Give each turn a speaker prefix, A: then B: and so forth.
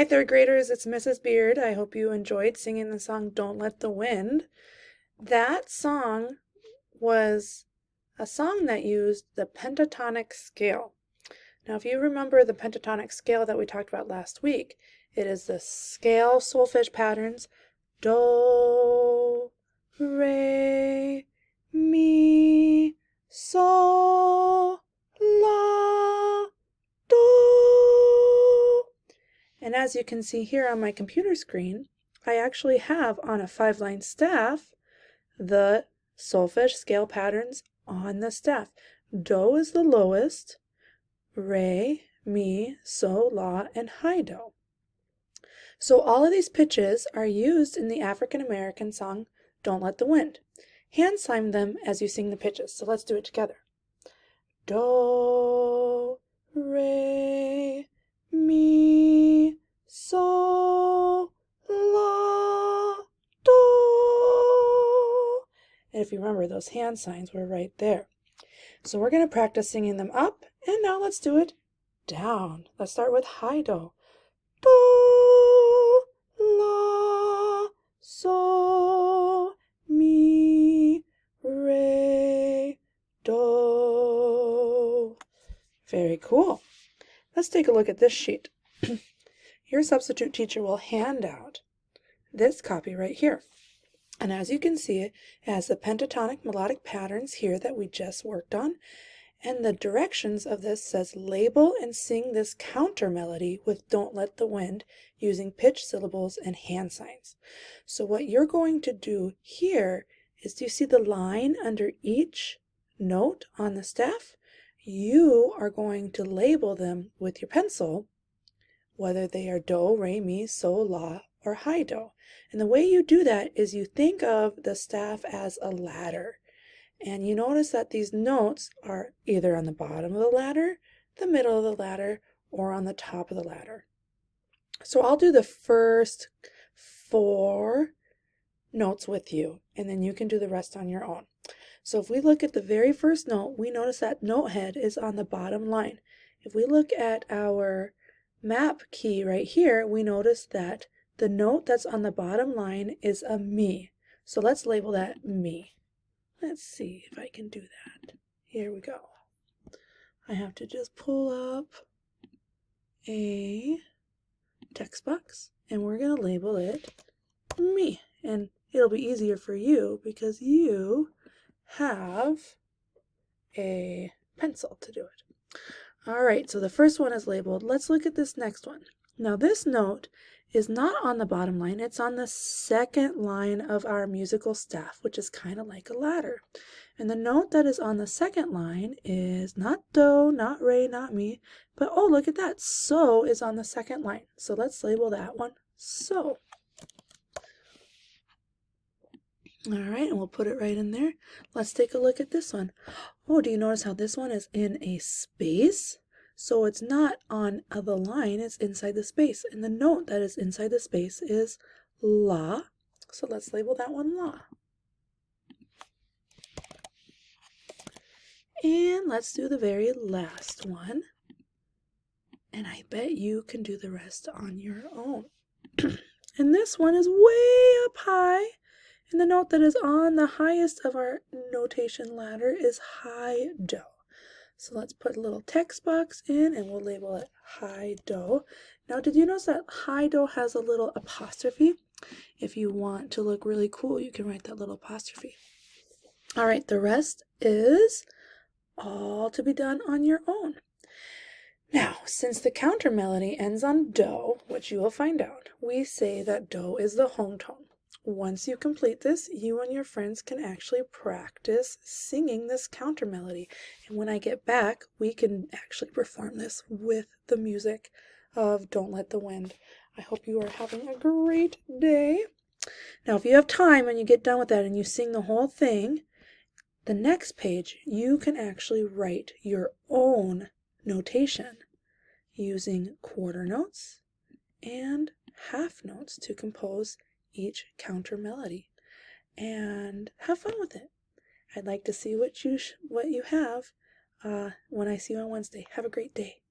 A: Hi, third graders, it's Mrs. Beard. I hope you enjoyed singing the song Don't Let the Wind. That song was a song that used the pentatonic scale. Now, if you remember the pentatonic scale that we talked about last week, it is the scale solfege patterns do, re, mi, sol, la, do. And as you can see here on my computer screen, I actually have on a 5-line staff the solfege scale patterns on the staff. Do is the lowest, re, mi, sol, la, and high do. So all of these pitches are used in the African American song Don't Let the Wind. Hand sign them as you sing the pitches. So let's do it together. Do, re, mi, sol, la, do. And if you remember, those hand signs were right there. So we're going to practice singing them up, and now let's do it down. Let's start with high do. Do, la, sol, mi, re, do. Very cool. Let's take a look at this sheet. Your substitute teacher will hand out this copy right here. And as you can see, it has the pentatonic melodic patterns here that we just worked on. And the directions of this says label and sing this counter melody with Don't Let the Wind using pitch syllables and hand signs. So what you're going to do here is, do you see the line under each note on the staff? You are going to label them with your pencil, whether they are do, re, mi, sol, la, or high do. And the way you do that is you think of the staff as a ladder. And you notice that these notes are either on the bottom of the ladder, the middle of the ladder, or on the top of the ladder. So I'll do the first 4 notes with you, and then you can do the rest on your own. So if we look at the very first note, we notice that note head is on the bottom line. If we look at our map key right here, we notice that the note that's on the bottom line is a mi. So let's label that mi. Let's see if I can do that. Here we go. I have to just pull up a text box, and we're going to label it mi. And it'll be easier for you because you have a pencil to do it. All right, so the first one is labeled. Let's look at this next one. Now this note is not on the bottom line, it's on the second line of our musical staff, which is kind of like a ladder. And the note that is on the second line is not do, not re, not mi, but oh, look at that, so is on the second line. So let's label that one so. All right, and we'll put it right in there. Let's take a look at this one. Oh, do you notice how this one is in a space? So it's not on the line, it's inside the space. And the note that is inside the space is la. So let's label that one la. And let's do the very last one. And I bet you can do the rest on your own. And this one is way up high. And the note that is on the highest of our notation ladder is high do. So let's put a little text box in and we'll label it high do. Now, did you notice that high do has a little apostrophe? If you want to look really cool, you can write that little apostrophe. All right, the rest is all to be done on your own. Now, since the counter melody ends on do, which you will find out, we say that do is the home tone. Once you complete this, you and your friends can actually practice singing this counter melody. And when I get back, we can actually perform this with the music of Don't Let the Wind. I hope you are having a great day. Now, if you have time and you get done with that and you sing the whole thing, the next page, you can actually write your own notation using quarter notes and half notes to compose each counter melody, and have fun with it. I'd like to see what you have when I see you on Wednesday. Have a great day.